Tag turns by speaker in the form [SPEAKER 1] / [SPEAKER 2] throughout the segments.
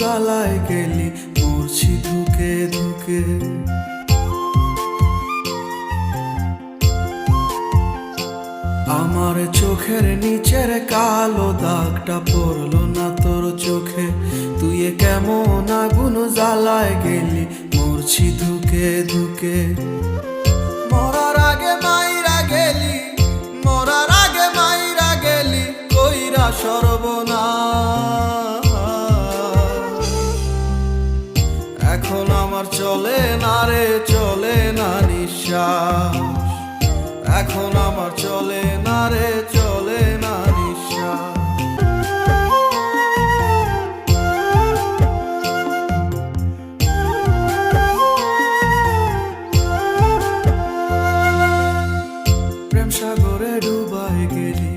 [SPEAKER 1] জ্বালায় গেলি মরছি ধুকে ধুকে। আমার চোখের নিচের কালো দাগটা পড়লো না তোর চোখে। তুই কেমন আগুন জ্বালায় গেলি মরছি ধুকে ধুকে। মরার আগে মাইরা গেলি, মরার আগে মাইরা গেলি কইরা সর্বনাশ। এখন আমার চলে না রে, চলে না নিঃশ্বাস। এখন আমার চলে না রে, চলে না নিঃশ্বাস। প্রেম সাগরে ডুবাই গেলি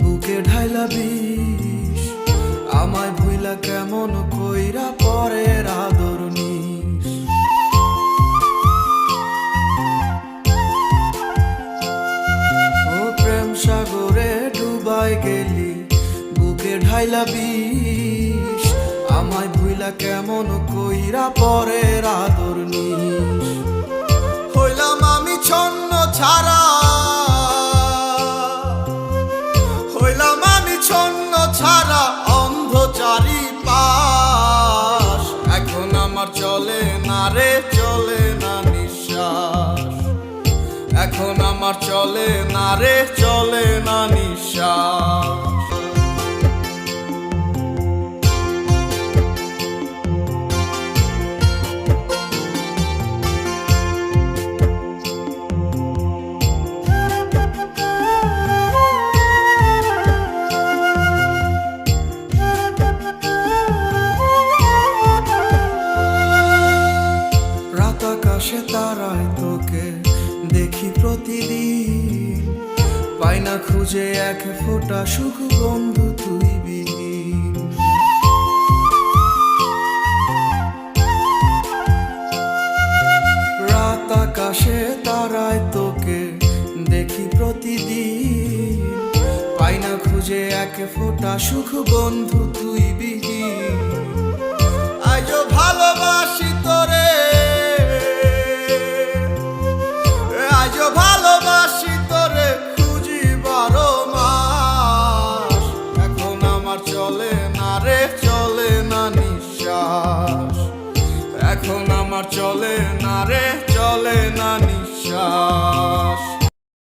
[SPEAKER 1] বুকে ঢাইলা বিষ। আমায় ভুইলা কেমন কইরা পরের আদর নিস। ও প্রেম সাগরে ডুবাই গেলি বুকে ঢাইলা বিষ। আমায় ভুইলা কেমন কইরা পরের আদর নিস। হইলাম আমি ছন্ন ছাড়া, হইলাম আমি ছন্ন ছাড়া অন্ধ চারিপাশ। এখন আমার চলে না রে, চলে না নিঃশ্বাস। এখন আমার চলে না রে, চলে না নিঃশ্বাস। আকাশে তারায় তোকে দেখি প্রতিদিন। পাই না খুঁজে এক ফোঁটা সুখ বন্ধু তুই বিহীন। রাত আকাশে তারায় তোকে দেখি প্রতিদিন। পাই না খুঁজে এক ফোঁটা সুখ বন্ধু তুই বিহীন। আজও ভালোবাসি তোরে, আজও ভালোবাসি তোরে খুঁজি 12 মাস। এখন আমার চলে না রে, চলে না নিঃশ্বাস। এখন আমার চলে না রে, চলে না নিঃশ্বাস।